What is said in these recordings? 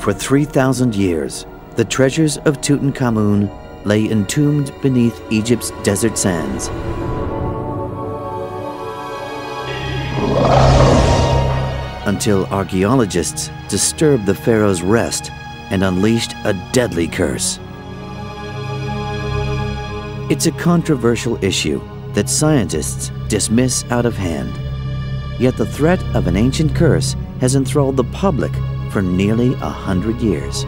For 3,000 years, the treasures of Tutankhamun lay entombed beneath Egypt's desert sands. Until archaeologists disturbed the pharaoh's rest and unleashed a deadly curse. It's a controversial issue that scientists dismiss out of hand. Yet the threat of an ancient curse has enthralled the public for nearly 100 years.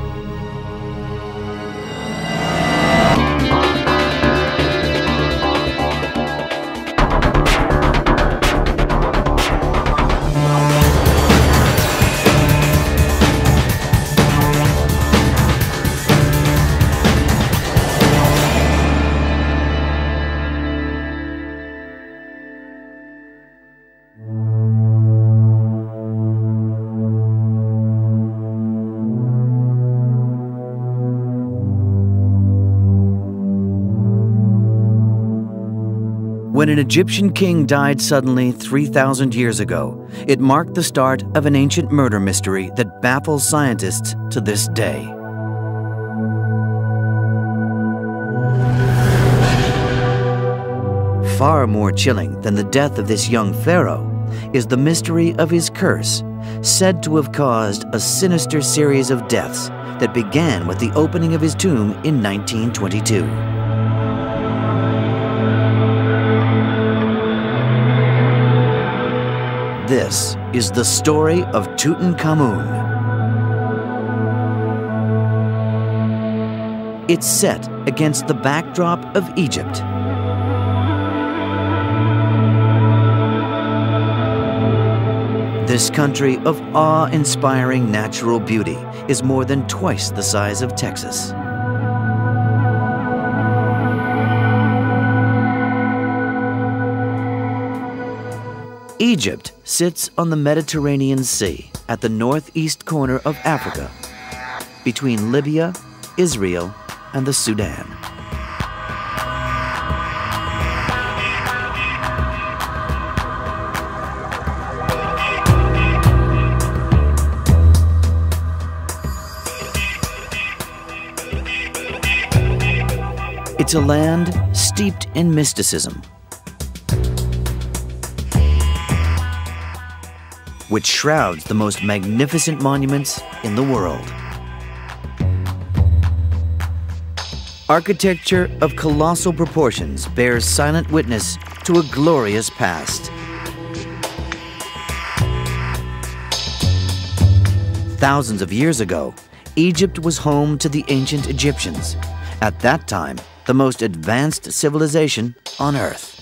When an Egyptian king died suddenly 3,000 years ago, it marked the start of an ancient murder mystery that baffles scientists to this day. Far more chilling than the death of this young pharaoh is the mystery of his curse, said to have caused a sinister series of deaths that began with the opening of his tomb in 1922. This is the story of Tutankhamun. It's set against the backdrop of Egypt. This country of awe-inspiring natural beauty is more than twice the size of Texas. Egypt sits on the Mediterranean Sea at the northeast corner of Africa, between Libya, Israel, and the Sudan. It's a land steeped in mysticism, which shrouds the most magnificent monuments in the world. Architecture of colossal proportions bears silent witness to a glorious past. Thousands of years ago, Egypt was home to the ancient Egyptians, at that time the most advanced civilization on Earth.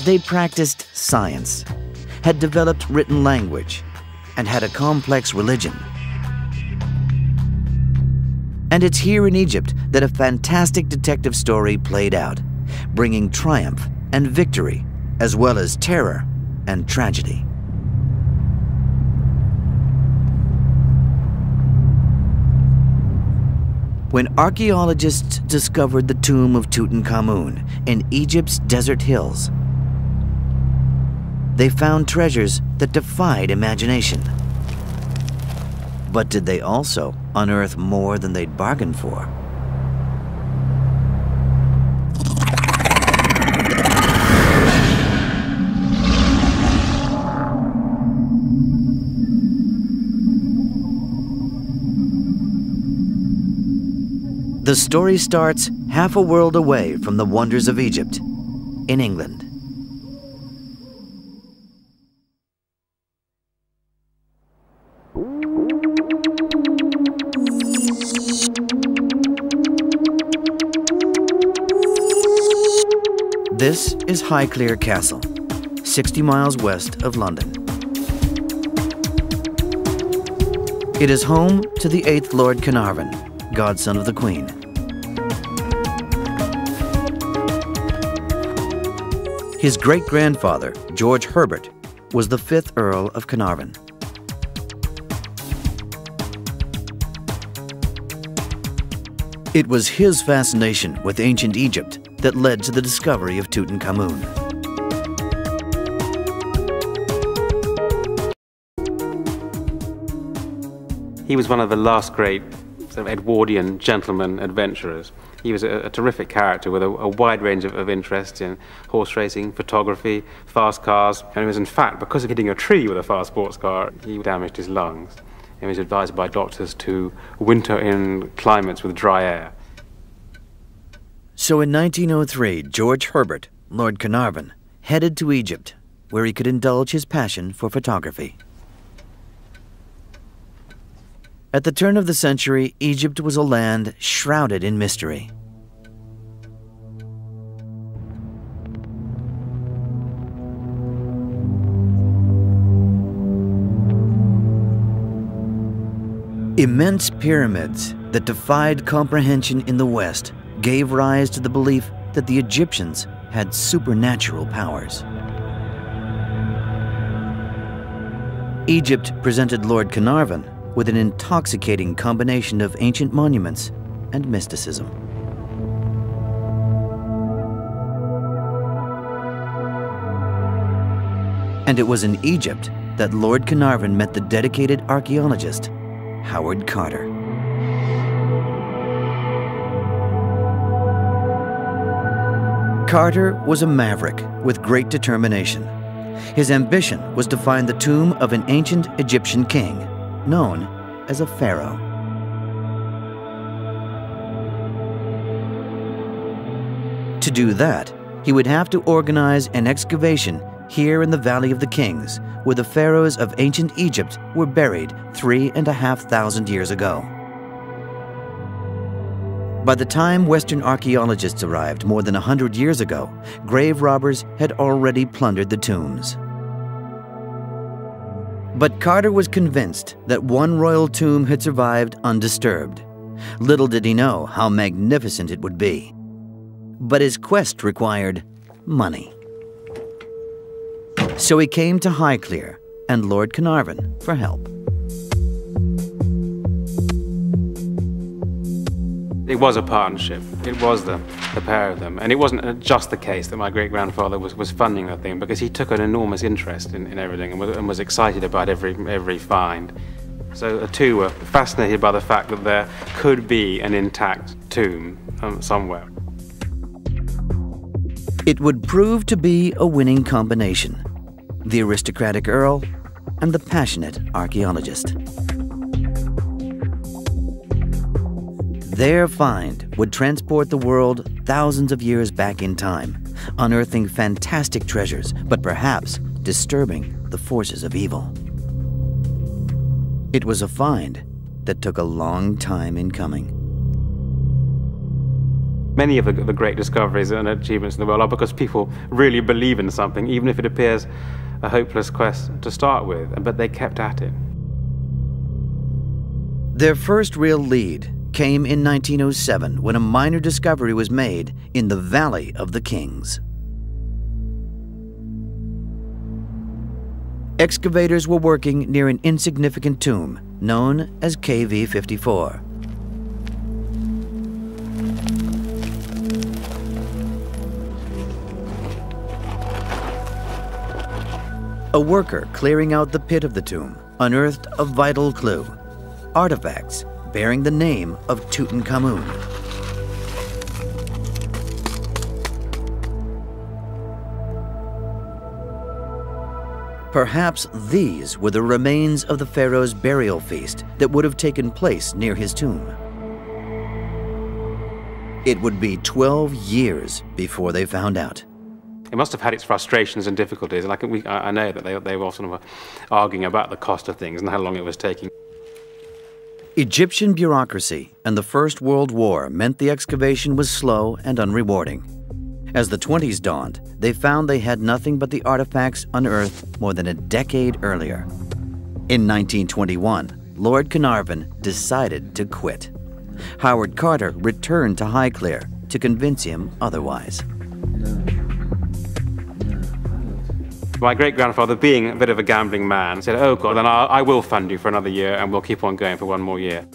They practiced science, had developed written language, and had a complex religion. And it's here in Egypt that a fantastic detective story played out, bringing triumph and victory, as well as terror and tragedy. When archaeologists discovered the tomb of Tutankhamun in Egypt's desert hills, they found treasures that defied imagination. But did they also unearth more than they'd bargained for? The story starts half a world away from the wonders of Egypt, in England. This is Highclere Castle, 60 miles west of London. It is home to the 8th Lord Carnarvon, godson of the Queen. His great-grandfather, George Herbert, was the 5th Earl of Carnarvon. It was his fascination with ancient Egypt that led to the discovery of Tutankhamun. He was one of the last great sort of Edwardian gentleman adventurers. He was a terrific character with a wide range of interests in horse racing, photography, fast cars, and it was in fact because of hitting a tree with a fast sports car, he damaged his lungs. He was advised by doctors to winter in climates with dry air. So in 1903, George Herbert, Lord Carnarvon, headed to Egypt, where he could indulge his passion for photography. At the turn of the century, Egypt was a land shrouded in mystery. Immense pyramids that defied comprehension in the West gave rise to the belief that the Egyptians had supernatural powers. Egypt presented Lord Carnarvon with an intoxicating combination of ancient monuments and mysticism. And it was in Egypt that Lord Carnarvon met the dedicated archaeologist, Howard Carter. Carter was a maverick with great determination. His ambition was to find the tomb of an ancient Egyptian king, known as a pharaoh. To do that, he would have to organize an excavation here in the Valley of the Kings, where the pharaohs of ancient Egypt were buried 3,500 years ago. By the time Western archaeologists arrived more than 100 years ago, grave robbers had already plundered the tombs. But Carter was convinced that one royal tomb had survived undisturbed. Little did he know how magnificent it would be. But his quest required money. So he came to Highclere and Lord Carnarvon for help. It was a partnership. It was the pair of them. And it wasn't just the case that my great-grandfather was funding the thing, because he took an enormous interest in everything and was excited about every find. So the two were fascinated by the fact that there could be an intact tomb somewhere. It would prove to be a winning combination: the aristocratic earl and the passionate archaeologist. Their find would transport the world thousands of years back in time, unearthing fantastic treasures, but perhaps disturbing the forces of evil. It was a find that took a long time in coming. Many of the great discoveries and achievements in the world are because people really believe in something, even if it appears a hopeless quest to start with, but they kept at it. Their first real lead came in 1907 when a minor discovery was made in the Valley of the Kings. Excavators were working near an insignificant tomb known as KV 54. A worker clearing out the pit of the tomb unearthed a vital clue: artifacts bearing the name of Tutankhamun. Perhaps these were the remains of the pharaoh's burial feast that would have taken place near his tomb. It would be 12 years before they found out. It must have had its frustrations and difficulties, and I know that they were sort of arguing about the cost of things and how long it was taking. Egyptian bureaucracy and the First World War meant the excavation was slow and unrewarding. As the 20s dawned, they found they had nothing but the artifacts unearthed more than a decade earlier. In 1921, Lord Carnarvon decided to quit. Howard Carter returned to Highclere to convince him otherwise. My great-grandfather, being a bit of a gambling man, said, "Oh God, then I will fund you for another year and we'll keep on going for one more year."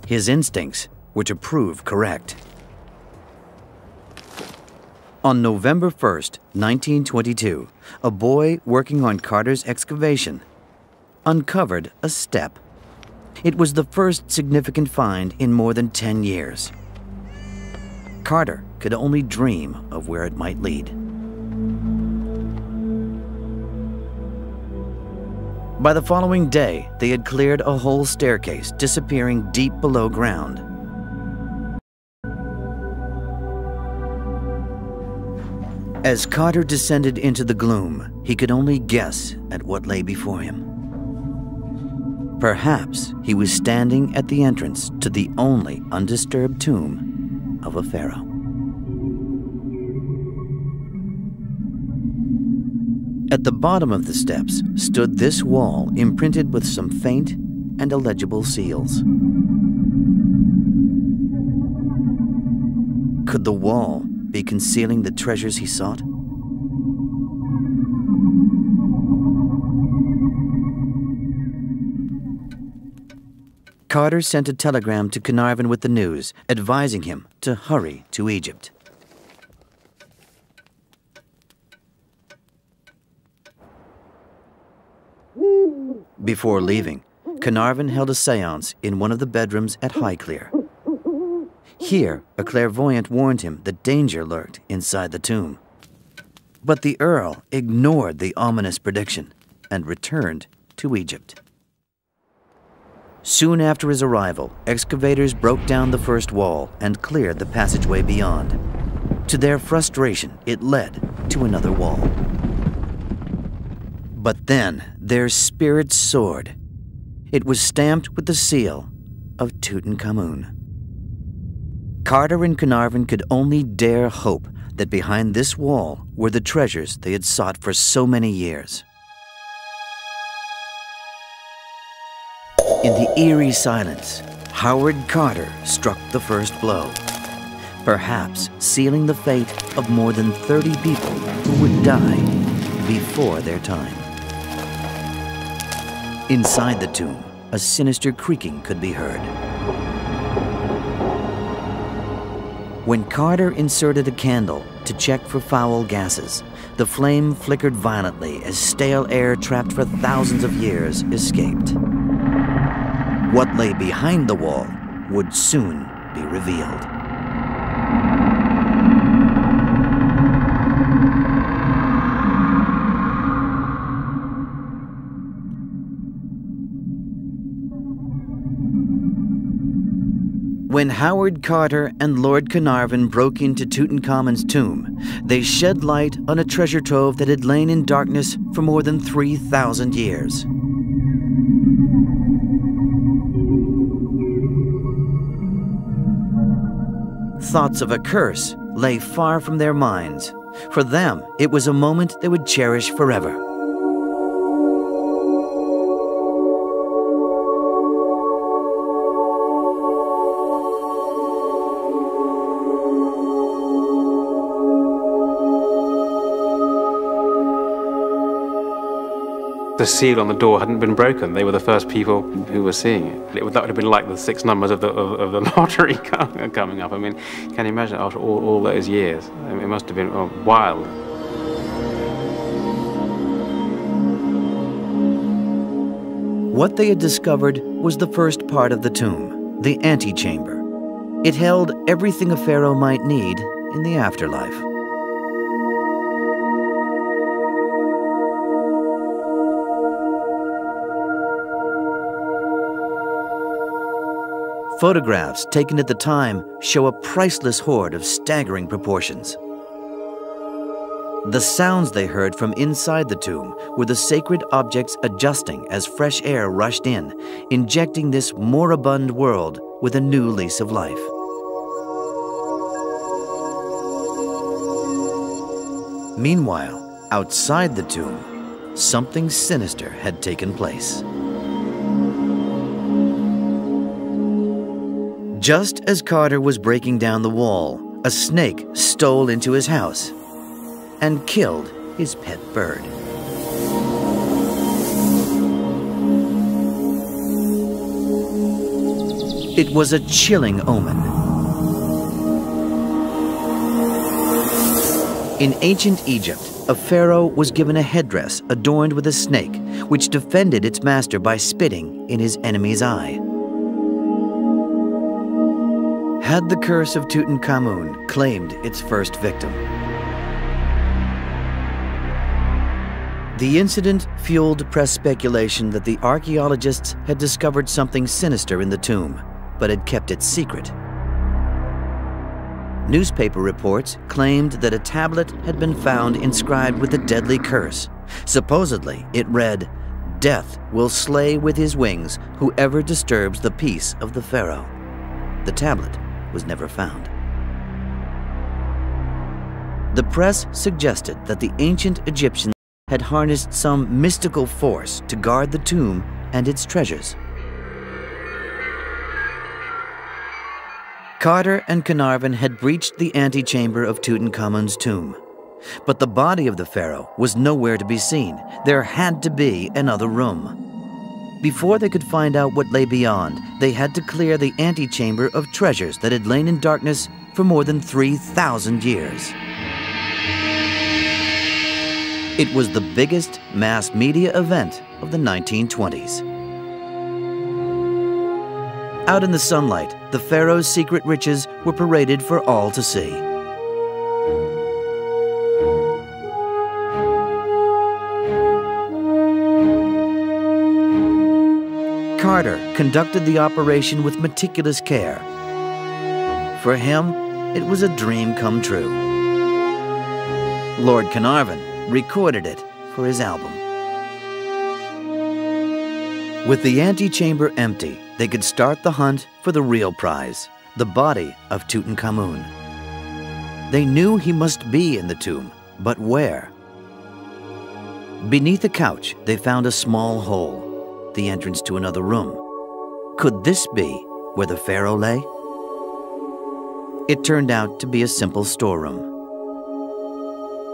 His instincts were to prove correct. On November 1st, 1922, a boy working on Carter's excavation uncovered a step. It was the first significant find in more than 10 years. Carter could only dream of where it might lead. By the following day, they had cleared a whole staircase, disappearing deep below ground. As Carter descended into the gloom, he could only guess at what lay before him. Perhaps he was standing at the entrance to the only undisturbed tomb of a pharaoh. At the bottom of the steps stood this wall imprinted with some faint and illegible seals. Could the wall be concealing the treasures he sought? Carter sent a telegram to Carnarvon with the news, advising him to hurry to Egypt. Before leaving, Carnarvon held a séance in one of the bedrooms at Highclere. Here, a clairvoyant warned him that danger lurked inside the tomb. But the Earl ignored the ominous prediction and returned to Egypt. Soon after his arrival, excavators broke down the first wall and cleared the passageway beyond. To their frustration, it led to another wall. But then, their spirits soared. It was stamped with the seal of Tutankhamun. Carter and Carnarvon could only dare hope that behind this wall were the treasures they had sought for so many years. In the eerie silence, Howard Carter struck the first blow, perhaps sealing the fate of more than 30 people who would die before their time. Inside the tomb, a sinister creaking could be heard. When Carter inserted a candle to check for foul gases, the flame flickered violently as stale air trapped for thousands of years escaped. What lay behind the wall would soon be revealed. When Howard Carter and Lord Carnarvon broke into Tutankhamun's tomb, they shed light on a treasure trove that had lain in darkness for more than 3,000 years. Thoughts of a curse lay far from their minds. For them, it was a moment they would cherish forever. The seal on the door hadn't been broken. They were the first people who were seeing it. That would have been like the 6 numbers of the lottery coming up. I mean, can you imagine after all those years? I mean, it must have been wild. What they had discovered was the first part of the tomb, the antechamber. It held everything a pharaoh might need in the afterlife. Photographs taken at the time show a priceless hoard of staggering proportions. The sounds they heard from inside the tomb were the sacred objects adjusting as fresh air rushed in, injecting this moribund world with a new lease of life. Meanwhile, outside the tomb, something sinister had taken place. Just as Carter was breaking down the wall, a snake stole into his house and killed his pet bird. It was a chilling omen. In ancient Egypt, a pharaoh was given a headdress adorned with a snake, which defended its master by spitting in his enemy's eye. Had the curse of Tutankhamun claimed its first victim? The incident fueled press speculation that the archaeologists had discovered something sinister in the tomb, but had kept it secret. Newspaper reports claimed that a tablet had been found inscribed with a deadly curse. Supposedly, it read, "Death will slay with his wings whoever disturbs the peace of the pharaoh." The tablet was never found. The press suggested that the ancient Egyptians had harnessed some mystical force to guard the tomb and its treasures. Carter and Carnarvon had breached the antechamber of Tutankhamun's tomb, but the body of the pharaoh was nowhere to be seen. There had to be another room. Before they could find out what lay beyond, they had to clear the antechamber of treasures that had lain in darkness for more than 3,000 years. It was the biggest mass media event of the 1920s. Out in the sunlight, the pharaoh's secret riches were paraded for all to see. Carter conducted the operation with meticulous care. For him, it was a dream come true. Lord Carnarvon recorded it for his album. With the antechamber empty, they could start the hunt for the real prize, the body of Tutankhamun. They knew he must be in the tomb, but where? Beneath a couch, they found a small hole, the entrance to another room. Could this be where the pharaoh lay? It turned out to be a simple storeroom.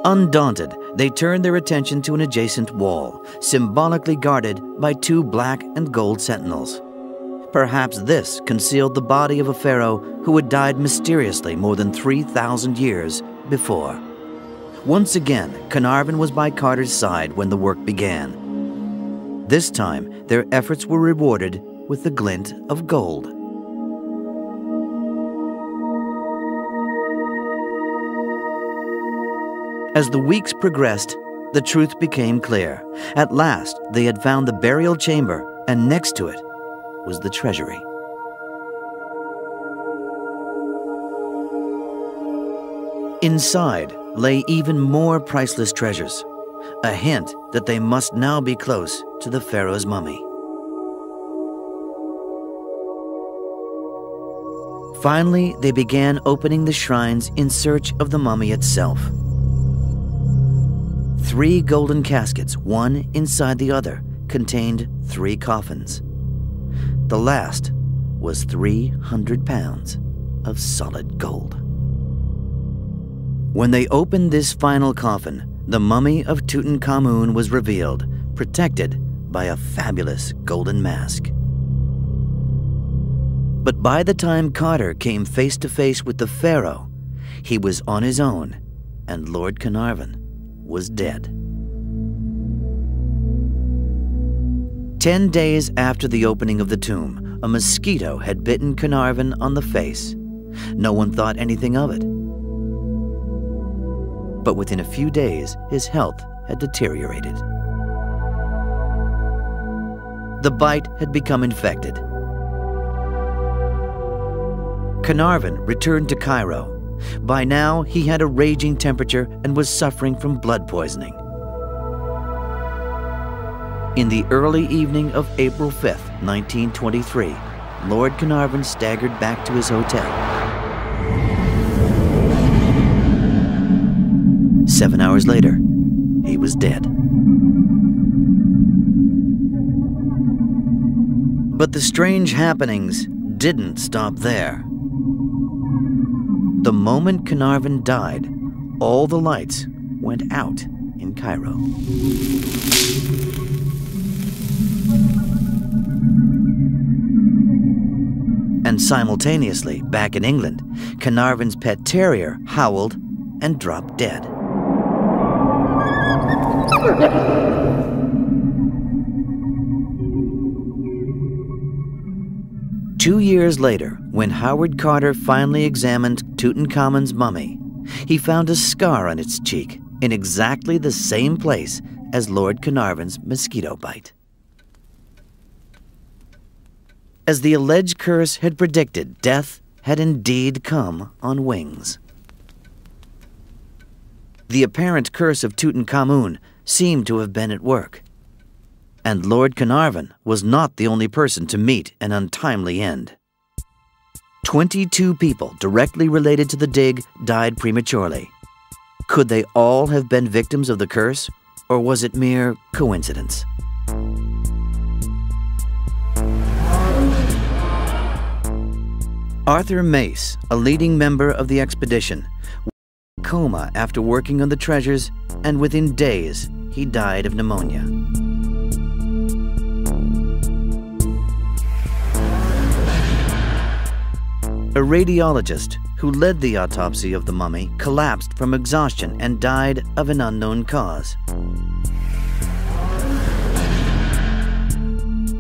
Undaunted, they turned their attention to an adjacent wall, symbolically guarded by 2 black and gold sentinels. Perhaps this concealed the body of a pharaoh who had died mysteriously more than 3,000 years before. Once again, Carnarvon was by Carter's side when the work began. This time, their efforts were rewarded with the glint of gold. As the weeks progressed, the truth became clear. At last, they had found the burial chamber, and next to it was the treasury. Inside lay even more priceless treasures, a hint that they must now be close to the pharaoh's mummy. Finally, they began opening the shrines in search of the mummy itself. 3 golden caskets, one inside the other, contained 3 coffins. The last was 300 pounds of solid gold. When they opened this final coffin, the mummy of Tutankhamun was revealed, protected by a fabulous golden mask. But by the time Carter came face to face with the pharaoh, he was on his own, and Lord Carnarvon was dead. 10 days after the opening of the tomb, a mosquito had bitten Carnarvon on the face. No one thought anything of it. But within a few days, his health had deteriorated. The bite had become infected. Carnarvon returned to Cairo. By now, he had a raging temperature and was suffering from blood poisoning. In the early evening of April 5th, 1923, Lord Carnarvon staggered back to his hotel. 7 hours later, he was dead. But the strange happenings didn't stop there. The moment Carnarvon died, all the lights went out in Cairo. And simultaneously, back in England, Carnarvon's pet terrier howled and dropped dead. Two years later, when Howard Carter finally examined Tutankhamun's mummy, he found a scar on its cheek in exactly the same place as Lord Carnarvon's mosquito bite. As the alleged curse had predicted, death had indeed come on wings. The apparent curse of Tutankhamun seemed to have been at work. And Lord Carnarvon was not the only person to meet an untimely end. 22 people directly related to the dig died prematurely. Could they all have been victims of the curse, or was it mere coincidence? Arthur Mace, a leading member of the expedition, was in a coma after working on the treasures, and within days he died of pneumonia. A radiologist who led the autopsy of the mummy collapsed from exhaustion and died of an unknown cause.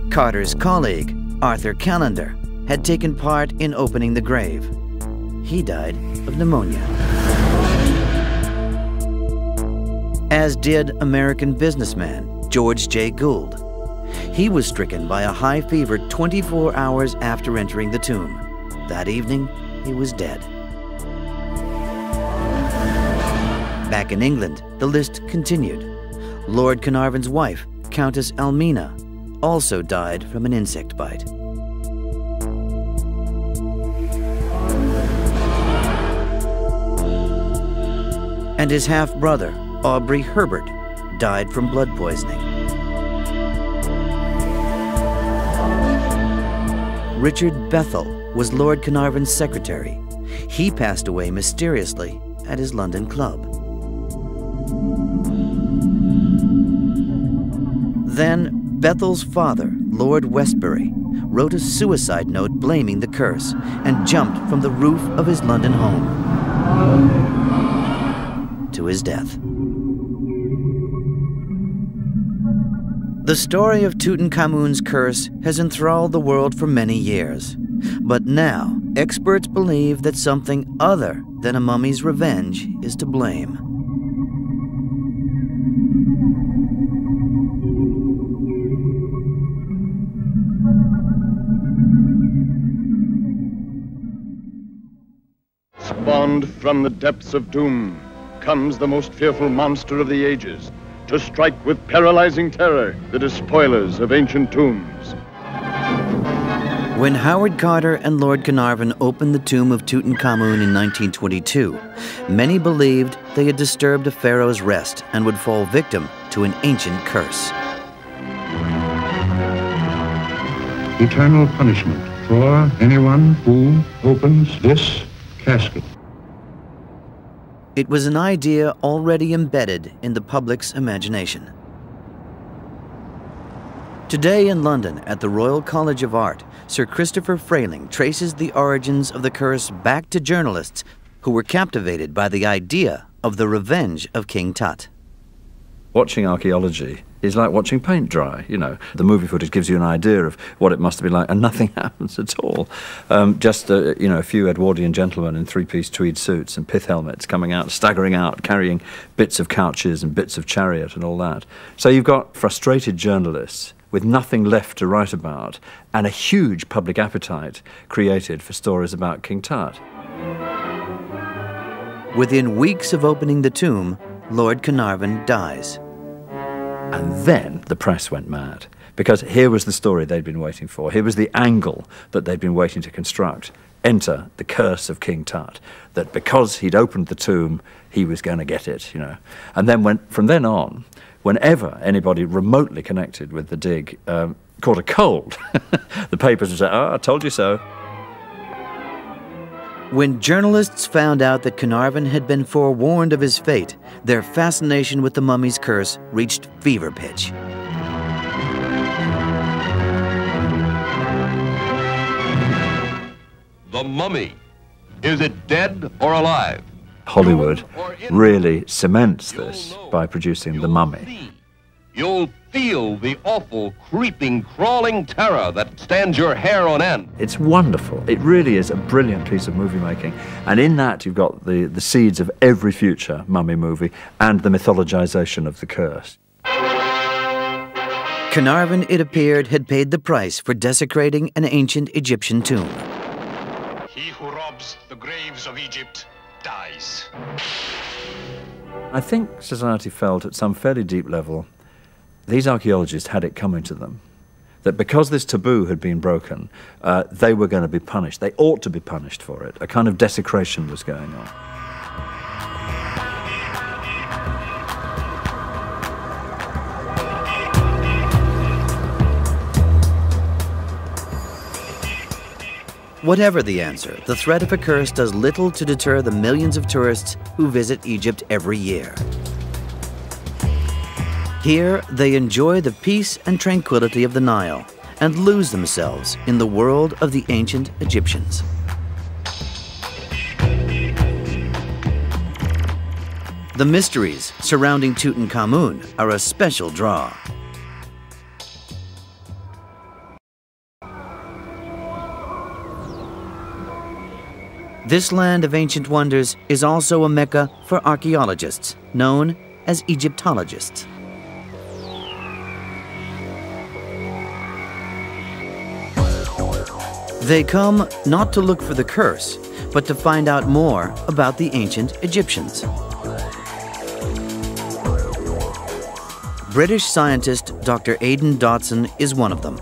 Carter's colleague, Arthur Callender, had taken part in opening the grave. He died of pneumonia. As did American businessman George J. Gould. He was stricken by a high fever 24 hours after entering the tomb. That evening, he was dead. Back in England, the list continued. Lord Carnarvon's wife, Countess Almina, also died from an insect bite. And his half-brother, Aubrey Herbert, died from blood poisoning. Richard Bethel was Lord Carnarvon's secretary. He passed away mysteriously at his London club. Then, Bethel's father, Lord Westbury, wrote a suicide note blaming the curse and jumped from the roof of his London home to his death. The story of Tutankhamun's curse has enthralled the world for many years. But now, experts believe that something other than a mummy's revenge is to blame. Spawned from the depths of doom comes the most fearful monster of the ages, to strike with paralyzing terror the despoilers of ancient tombs. When Howard Carter and Lord Carnarvon opened the tomb of Tutankhamun in 1922, many believed they had disturbed a pharaoh's rest and would fall victim to an ancient curse. Eternal punishment for anyone who opens this casket. It was an idea already embedded in the public's imagination. Today in London, at the Royal College of Art, Sir Christopher Frayling traces the origins of the curse back to journalists who were captivated by the idea of the revenge of King Tut. Watching archaeology is like watching paint dry, you know. The movie footage gives you an idea of what it must have been like, and nothing happens at all. You know, a few Edwardian gentlemen in three-piece tweed suits and pith helmets coming out, staggering out, carrying bits of couches and bits of chariot and all that. So you've got frustrated journalists with nothing left to write about, and a huge public appetite created for stories about King Tut. Within weeks of opening the tomb, Lord Carnarvon dies. And then the press went mad, because here was the story they'd been waiting for. Here was the angle that they'd been waiting to construct. Enter the curse of King Tut, that because he'd opened the tomb, he was going to get it, you know. And then from then on, whenever anybody remotely connected with the dig caught a cold, the papers would say, "Oh, I told you so." When journalists found out that Carnarvon had been forewarned of his fate, their fascination with the mummy's curse reached fever pitch. The mummy. Is it dead or alive? Hollywood really cements this by producing The Mummy. You'll feel the awful, creeping, crawling terror that stands your hair on end. It's wonderful. It really is a brilliant piece of movie making. And in that, you've got the seeds of every future Mummy movie and the mythologization of the curse. Carnarvon, it appeared, had paid the price for desecrating an ancient Egyptian tomb. He who robs the graves of Egypt dies. I think society felt at some fairly deep level these archaeologists had it coming to them, that because this taboo had been broken, they were going to be punished. They ought to be punished for it. A kind of desecration was going on. Whatever the answer, the threat of a curse does little to deter the millions of tourists who visit Egypt every year. Here, they enjoy the peace and tranquility of the Nile and lose themselves in the world of the ancient Egyptians. The mysteries surrounding Tutankhamun are a special draw. This land of ancient wonders is also a mecca for archaeologists, known as Egyptologists. They come not to look for the curse, but to find out more about the ancient Egyptians. British scientist Dr. Aidan Dodson is one of them.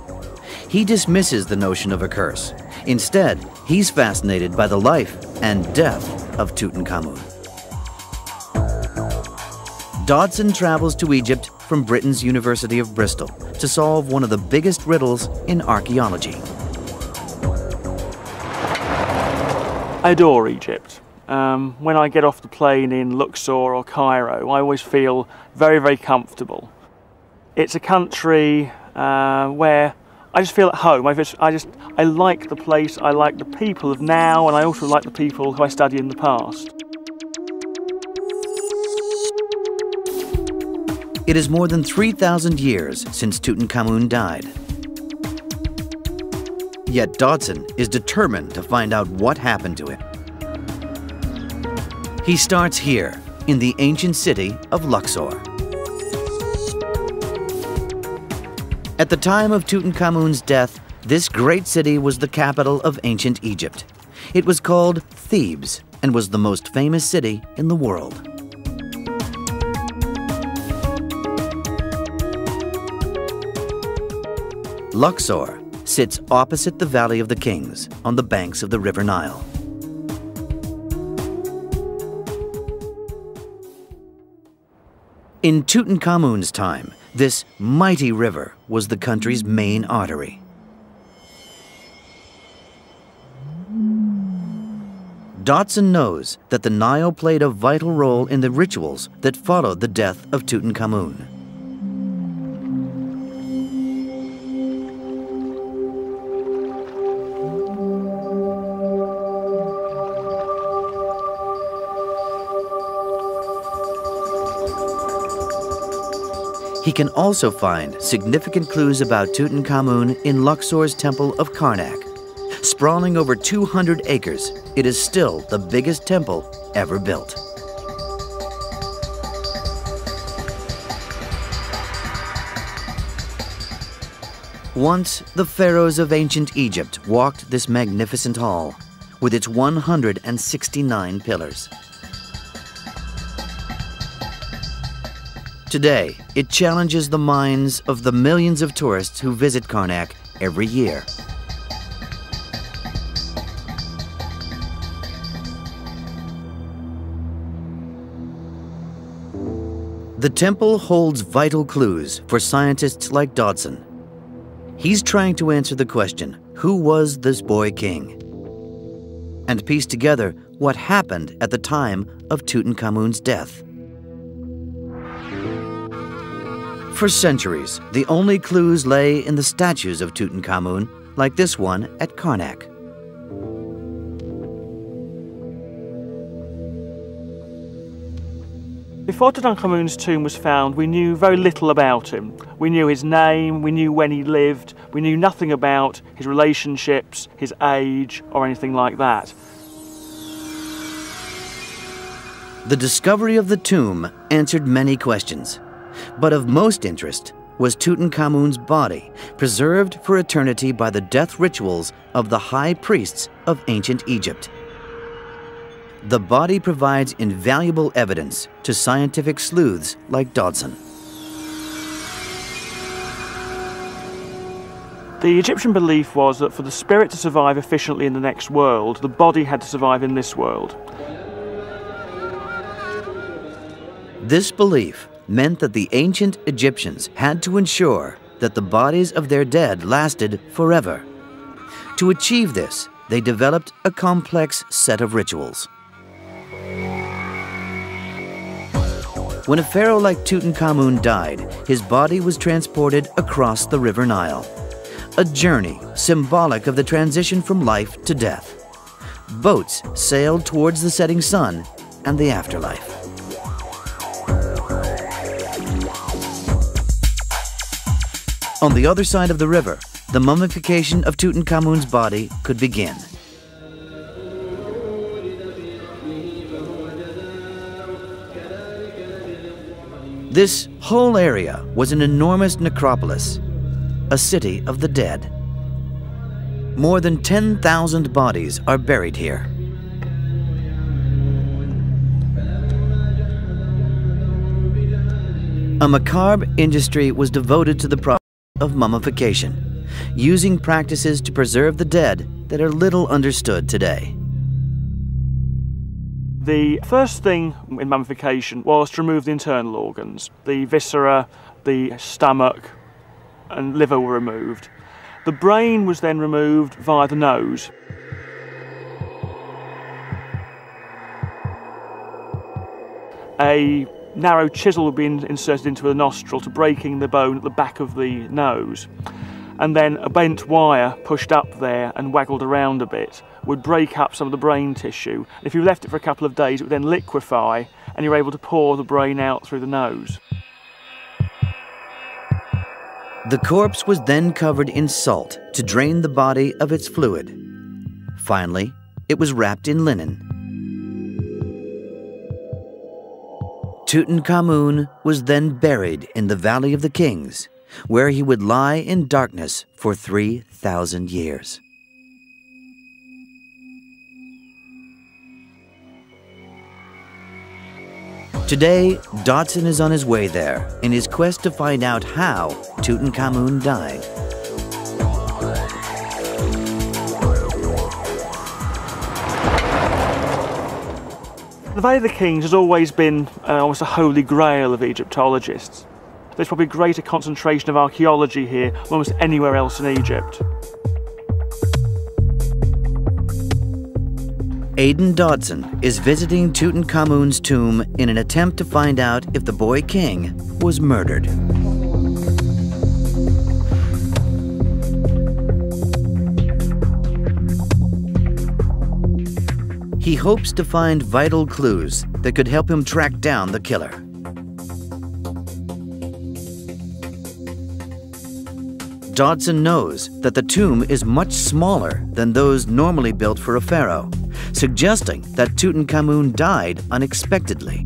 He dismisses the notion of a curse. Instead, he's fascinated by the life and death of Tutankhamun. Dodson travels to Egypt from Britain's University of Bristol to solve one of the biggest riddles in archaeology. I adore Egypt. When I get off the plane in Luxor or Cairo, I always feel very, very comfortable. It's a country where I just feel at home. I like the place, I like the people of now, and I also like the people who I study in the past. It is more than 3,000 years since Tutankhamun died. Yet Dodson is determined to find out what happened to him. He starts here, in the ancient city of Luxor. At the time of Tutankhamun's death, this great city was the capital of ancient Egypt. It was called Thebes and was the most famous city in the world. Luxor sits opposite the Valley of the Kings on the banks of the River Nile. In Tutankhamun's time, this mighty river was the country's main artery. Dodson knows that the Nile played a vital role in the rituals that followed the death of Tutankhamun. He can also find significant clues about Tutankhamun in Luxor's Temple of Karnak. Sprawling over 200 acres, it is still the biggest temple ever built. Once, the pharaohs of ancient Egypt walked this magnificent hall with its 169 pillars. Today, it challenges the minds of the millions of tourists who visit Karnak every year. The temple holds vital clues for scientists like Dodson. He's trying to answer the question, who was this boy king? And piece together what happened at the time of Tutankhamun's death. For centuries, the only clues lay in the statues of Tutankhamun, like this one at Karnak. Before Tutankhamun's tomb was found, we knew very little about him. We knew his name, we knew when he lived, we knew nothing about his relationships, his age, or anything like that. The discovery of the tomb answered many questions, but of most interest was Tutankhamun's body, preserved for eternity by the death rituals of the high priests of ancient Egypt. The body provides invaluable evidence to scientific sleuths like Dodson. The Egyptian belief was that for the spirit to survive efficiently in the next world, the body had to survive in this world. This belief meant that the ancient Egyptians had to ensure that the bodies of their dead lasted forever. To achieve this, they developed a complex set of rituals. When a pharaoh like Tutankhamun died, his body was transported across the River Nile, a journey symbolic of the transition from life to death. Boats sailed towards the setting sun and the afterlife. On the other side of the river, the mummification of Tutankhamun's body could begin. This whole area was an enormous necropolis, a city of the dead. More than 10,000 bodies are buried here. A macabre industry was devoted to the process of mummification, using practices to preserve the dead that are little understood today. The first thing in mummification was to remove the internal organs. The viscera, the stomach and liver were removed. The brain was then removed via the nose. A narrow chisel would be inserted into the nostril to breaking the bone at the back of the nose. And then a bent wire pushed up there and waggled around a bit would break up some of the brain tissue. If you left it for a couple of days, it would then liquefy and you're able to pour the brain out through the nose. The corpse was then covered in salt to drain the body of its fluid. Finally, it was wrapped in linen. Tutankhamun was then buried in the Valley of the Kings, where he would lie in darkness for 3,000 years. Today, Dodson is on his way there in his quest to find out how Tutankhamun died. The Valley of the Kings has always been almost a holy grail of Egyptologists. There's probably a greater concentration of archaeology here than almost anywhere else in Egypt. Aidan Dodson is visiting Tutankhamun's tomb in an attempt to find out if the boy king was murdered. He hopes to find vital clues that could help him track down the killer. Dodson knows that the tomb is much smaller than those normally built for a pharaoh, suggesting that Tutankhamun died unexpectedly.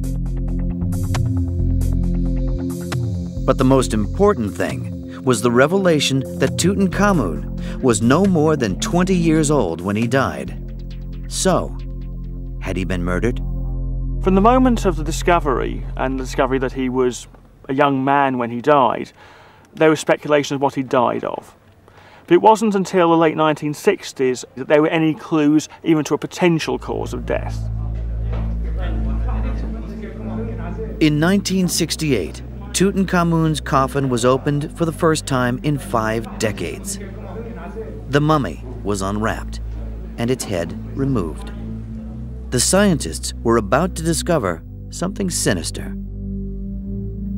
But the most important thing was the revelation that Tutankhamun was no more than 20 years old when he died. So, had he been murdered? From the moment of the discovery, and the discovery that he was a young man when he died, there was speculation of what he died of. But it wasn't until the late 1960s that there were any clues even to a potential cause of death. In 1968, Tutankhamun's coffin was opened for the first time in 5 decades. The mummy was unwrapped and its head removed. The scientists were about to discover something sinister.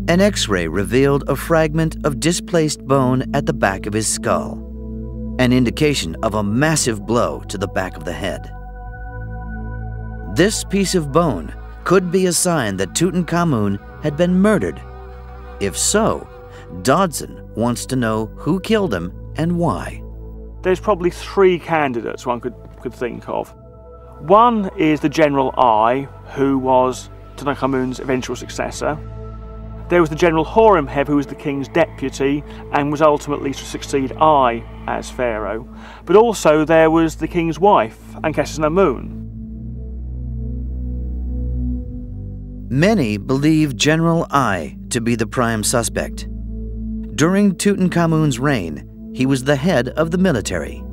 An X-ray revealed a fragment of displaced bone at the back of his skull, an indication of a massive blow to the back of the head. This piece of bone could be a sign that Tutankhamun had been murdered. If so, Dodson wants to know who killed him and why. There's probably three candidates one could think of. One is the General Ai, who was Tutankhamun's eventual successor. There was the General Horemheb, who was the king's deputy and was ultimately to succeed Ai as pharaoh. But also there was the king's wife, Ankhesenamun. Many believe General Ai to be the prime suspect. During Tutankhamun's reign, he was the head of the military.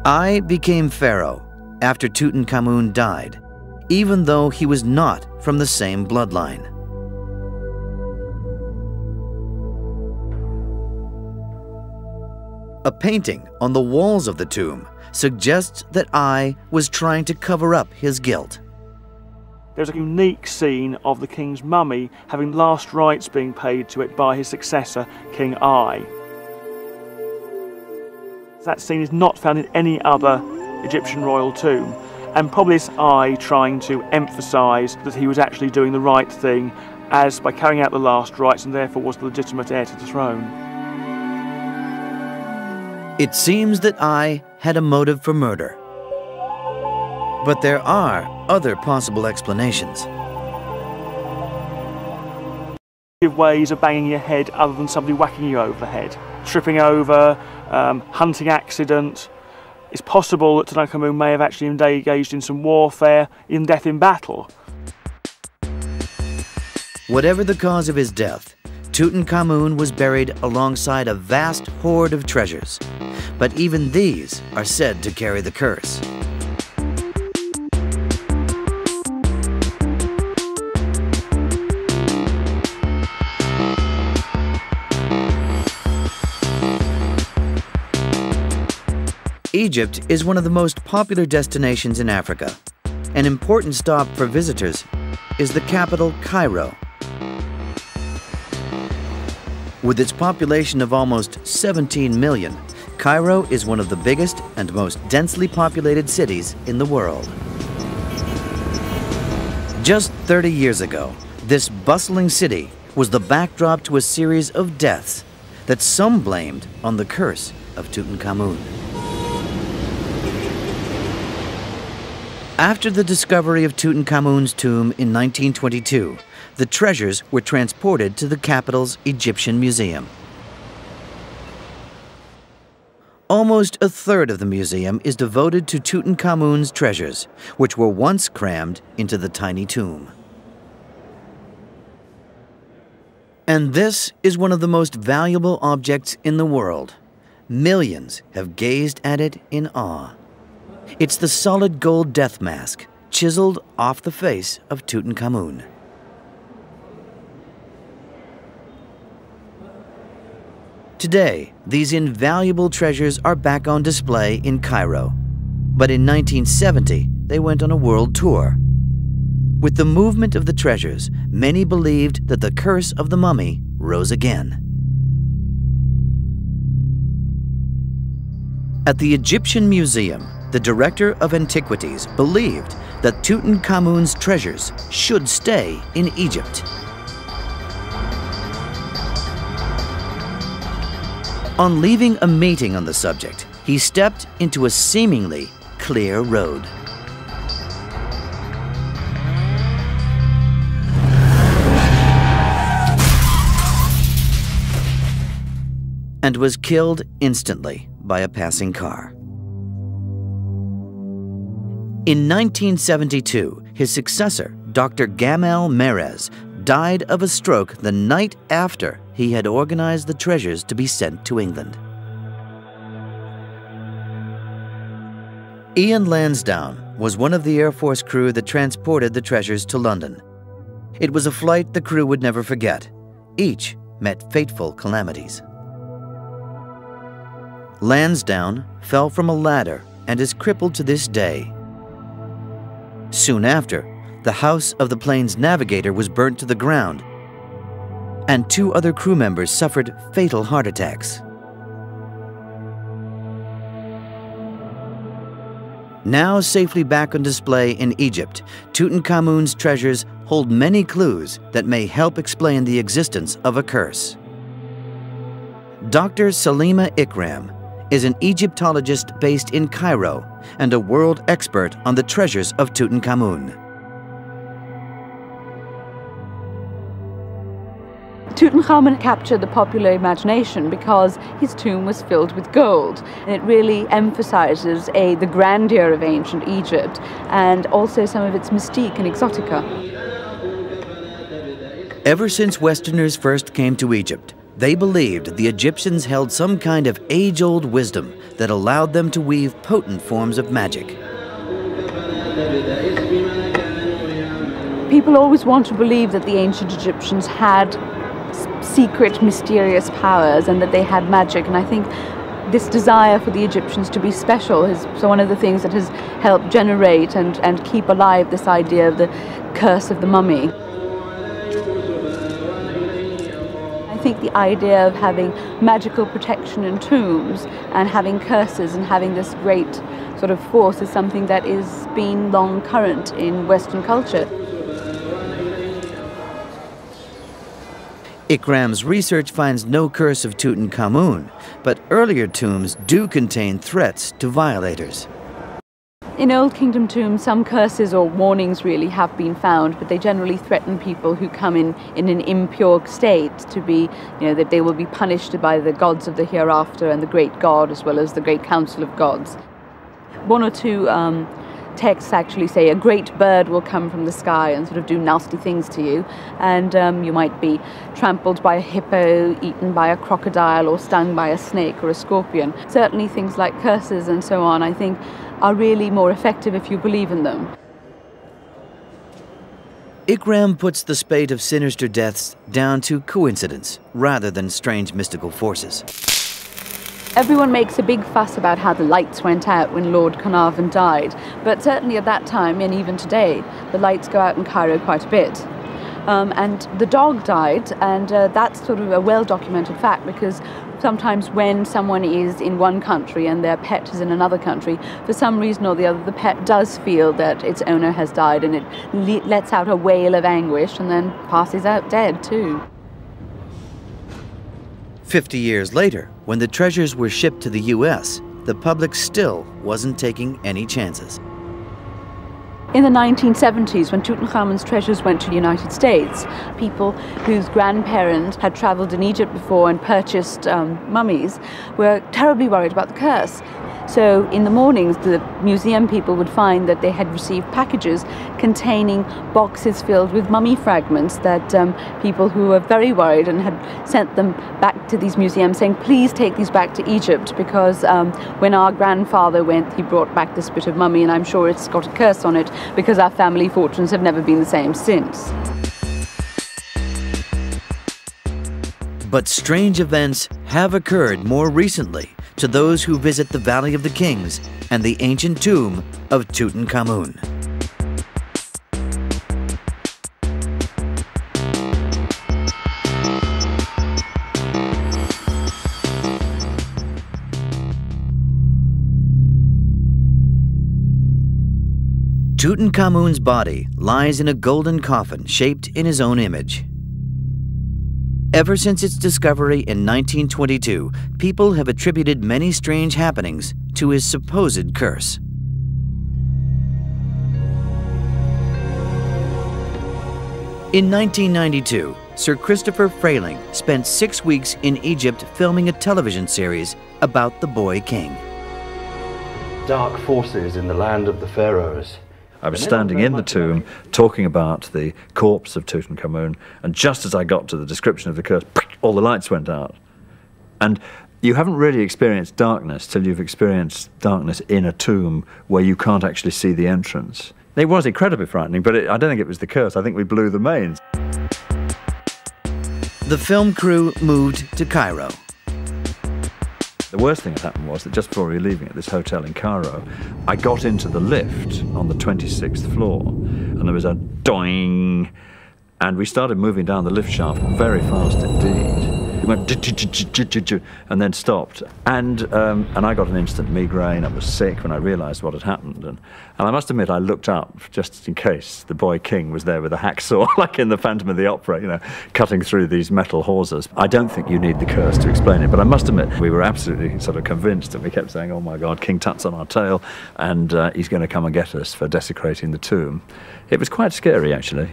Ai became pharaoh after Tutankhamun died, even though he was not from the same bloodline. A painting on the walls of the tomb suggests that Ai was trying to cover up his guilt. There's a unique scene of the king's mummy having last rites being paid to it by his successor, King Ai. That scene is not found in any other Egyptian royal tomb, and probably it's Ai trying to emphasise that he was actually doing the right thing as by carrying out the last rites, and therefore was the legitimate heir to the throne. It seems that Ai had a motive for murder. But there are other possible explanations. Ways of banging your head other than somebody whacking you over the head. Tripping over, hunting accident. It's possible that Tutankhamun may have actually engaged in some warfare, in death in battle. Whatever the cause of his death, Tutankhamun was buried alongside a vast hoard of treasures. But even these are said to carry the curse. Egypt is one of the most popular destinations in Africa. An important stop for visitors is the capital, Cairo. With its population of almost 17 million, Cairo is one of the biggest and most densely populated cities in the world. Just 30 years ago, this bustling city was the backdrop to a series of deaths that some blamed on the curse of Tutankhamun. After the discovery of Tutankhamun's tomb in 1922, the treasures were transported to the capital's Egyptian museum. Almost a third of the museum is devoted to Tutankhamun's treasures, which were once crammed into the tiny tomb. And this is one of the most valuable objects in the world. Millions have gazed at it in awe. It's the solid gold death mask chiseled off the face of Tutankhamun. Today, these invaluable treasures are back on display in Cairo. But in 1970, they went on a world tour. With the movement of the treasures, many believed that the curse of the mummy rose again. At the Egyptian Museum, the director of antiquities believed that Tutankhamun's treasures should stay in Egypt. On leaving a meeting on the subject, he stepped into a seemingly clear road. And was killed instantly by a passing car. In 1972, his successor, Dr. Gamal Merez, died of a stroke the night after he had organized the treasures to be sent to England. Ian Lansdowne was one of the Air Force crew that transported the treasures to London. It was a flight the crew would never forget. Each met fateful calamities. Lansdowne fell from a ladder and is crippled to this day. Soon after, the house of the plane's navigator was burnt to the ground, and 2 other crew members suffered fatal heart attacks. Now safely back on display in Egypt, Tutankhamun's treasures hold many clues that may help explain the existence of a curse. Dr. Salima Ikram is an Egyptologist based in Cairo and a world expert on the treasures of Tutankhamun. Tutankhamun captured the popular imagination because his tomb was filled with gold, and it really emphasizes the grandeur of ancient Egypt and also some of its mystique and exotica. Ever since Westerners first came to Egypt, they believed the Egyptians held some kind of age-old wisdom that allowed them to weave potent forms of magic. People always want to believe that the ancient Egyptians had secret, mysterious powers and that they had magic, and I think this desire for the Egyptians to be special is one of the things that has helped generate and keep alive this idea of the curse of the mummy. I think the idea of having magical protection in tombs and having curses and having this great sort of force is something that is been long current in Western culture. Ikram's research finds no curse of Tutankhamun, but earlier tombs do contain threats to violators. In Old Kingdom tombs, some curses or warnings really have been found, but they generally threaten people who come in an impure state to be, that they will be punished by the gods of the hereafter and the great god as well as the great council of gods. One or two texts actually say a great bird will come from the sky and sort of do nasty things to you, and you might be trampled by a hippo, eaten by a crocodile, or stung by a snake or a scorpion. Certainly things like curses and so on, I think, are really more effective if you believe in them. Ikram puts the spate of sinister deaths down to coincidence rather than strange mystical forces. Everyone makes a big fuss about how the lights went out when Lord Carnarvon died, but certainly at that time, and even today, the lights go out in Cairo quite a bit. And the dog died, and that's sort of a well-documented fact, because sometimes when someone is in one country and their pet is in another country, for some reason or the other, the pet does feel that its owner has died, and it lets out a wail of anguish and then passes out dead too. 50 years later, when the treasures were shipped to the US, the public still wasn't taking any chances. In the 1970s, when Tutankhamun's treasures went to the United States, people whose grandparents had traveled in Egypt before and purchased mummies were terribly worried about the curse. So in the mornings, the museum people would find that they had received packages containing boxes filled with mummy fragments that people who were very worried and had sent them back to these museums saying, please take these back to Egypt, because when our grandfather went, he brought back this bit of mummy, and I'm sure it's got a curse on it because our family fortunes have never been the same since. But strange events have occurred more recently to those who visit the Valley of the Kings and the ancient tomb of Tutankhamun. Tutankhamun's body lies in a golden coffin shaped in his own image. Ever since its discovery in 1922, people have attributed many strange happenings to his supposed curse. In 1992, Sir Christopher Frayling spent 6 weeks in Egypt filming a television series about the boy king. Dark forces in the land of the pharaohs. I was standing in the tomb talking about the corpse of Tutankhamun, and just as I got to the description of the curse, all the lights went out. And you haven't really experienced darkness till you've experienced darkness in a tomb where you can't actually see the entrance. It was incredibly frightening, but I don't think it was the curse. I think we blew the mains. The film crew moved to Cairo. The worst thing that happened was that just before we were leaving at this hotel in Cairo, I got into the lift on the 26th floor, and there was a doing, and we started moving down the lift shaft very fast indeed. It went and then stopped. And I got an instant migraine. I was sick when I realised what had happened. And I must admit, I looked up just in case the boy king was there with a hacksaw, like in the Phantom of the Opera, you know, cutting through these metal hawsers. I don't think you need the curse to explain it, but I must admit, we were absolutely sort of convinced, and we kept saying, oh my God, King Tut's on our tail, and he's going to come and get us for desecrating the tomb. It was quite scary, actually.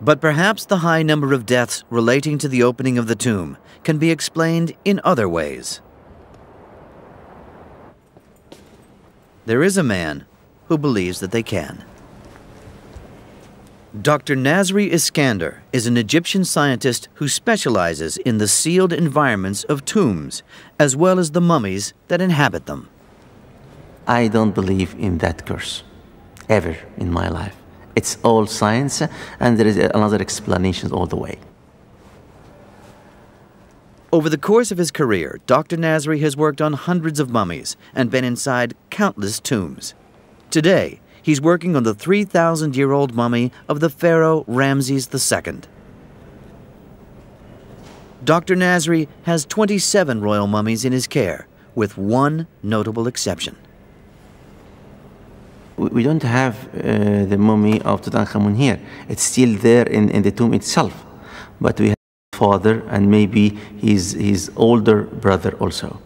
But perhaps the high number of deaths relating to the opening of the tomb can be explained in other ways. There is a man who believes that they can. Dr. Nasri Iskander is an Egyptian scientist who specializes in the sealed environments of tombs, as well as the mummies that inhabit them. I don't believe in that curse, ever in my life. It's all science, and there is another explanation all the way. Over the course of his career, Dr. Nasri has worked on hundreds of mummies and been inside countless tombs. Today, he's working on the 3,000-year-old mummy of the pharaoh Ramses II. Dr. Nasri has 27 royal mummies in his care, with one notable exception. We don't have the mummy of Tutankhamun here. It's still there in the tomb itself. But we have his father and maybe his older brother also.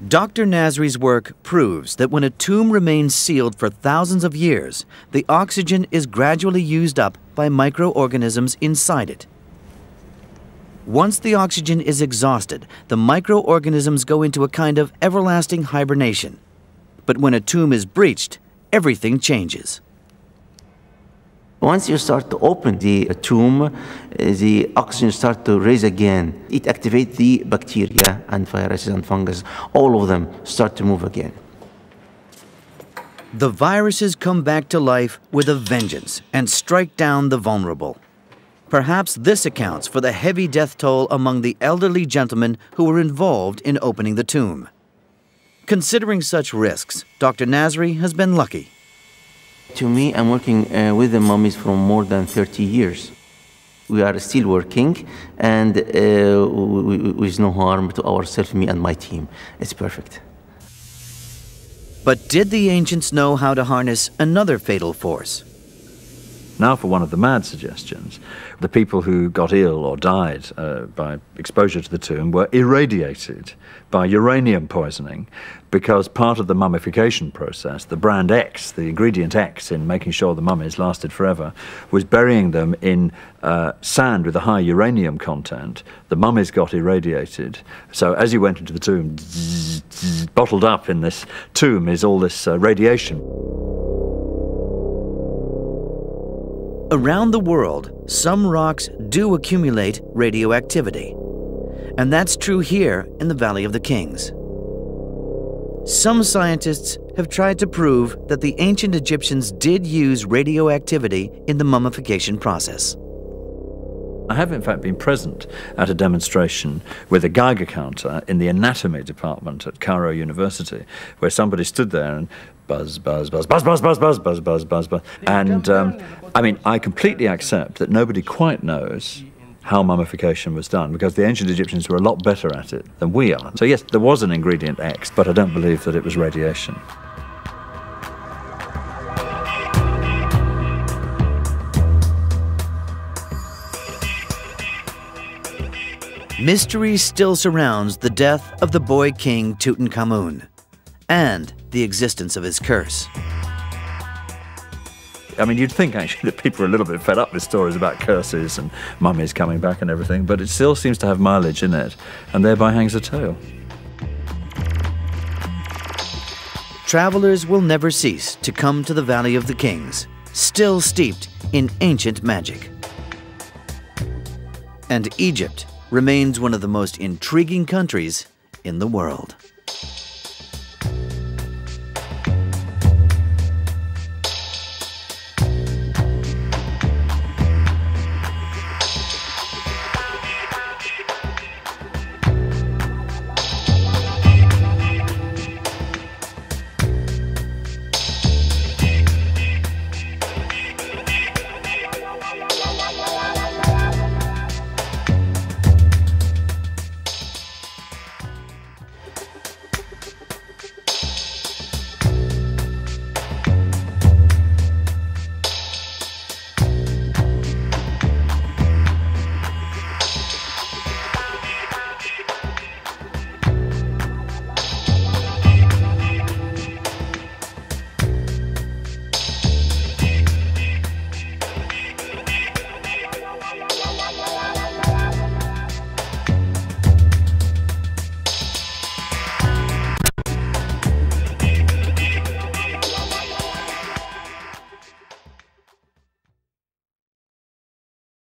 Dr. Nasri's work proves that when a tomb remains sealed for thousands of years, the oxygen is gradually used up by microorganisms inside it. Once the oxygen is exhausted, the microorganisms go into a kind of everlasting hibernation. But when a tomb is breached, everything changes. Once you start to open the tomb, the oxygen starts to raise again. It activates the bacteria and viruses and fungus. All of them start to move again. The viruses come back to life with a vengeance and strike down the vulnerable. Perhaps this accounts for the heavy death toll among the elderly gentlemen who were involved in opening the tomb. Considering such risks, Dr. Nasri has been lucky. To me, I'm working with the mummies for more than 30 years. We are still working, and with no harm to ourselves, me and my team. It's perfect. But did the ancients know how to harness another fatal force? Now for one of the mad suggestions. The people who got ill or died by exposure to the tomb were irradiated by uranium poisoning, because part of the mummification process, the brand X, the ingredient X in making sure the mummies lasted forever, was burying them in sand with a high uranium content. The mummies got irradiated. So as you went into the tomb, bottled up in this tomb is all this radiation. Around the world, some rocks do accumulate radioactivity. And that's true here in the Valley of the Kings. Some scientists have tried to prove that the ancient Egyptians did use radioactivity in the mummification process. I have in fact been present at a demonstration with a Geiger counter in the anatomy department at Cairo University, where somebody stood there and buzz, buzz, buzz, buzz, buzz, buzz, buzz, buzz, buzz, buzz, buzz. And I mean, I completely accept that nobody quite knows how mummification was done, because the ancient Egyptians were a lot better at it than we are. So yes, there was an ingredient X, but I don't believe that it was radiation. Mystery still surrounds the death of the boy king Tutankhamun and the existence of his curse. I mean, you'd think actually that people are a little bit fed up with stories about curses and mummies coming back and everything, but it still seems to have mileage in it, and thereby hangs a tale. Travelers will never cease to come to the Valley of the Kings, still steeped in ancient magic. And Egypt remains one of the most intriguing countries in the world.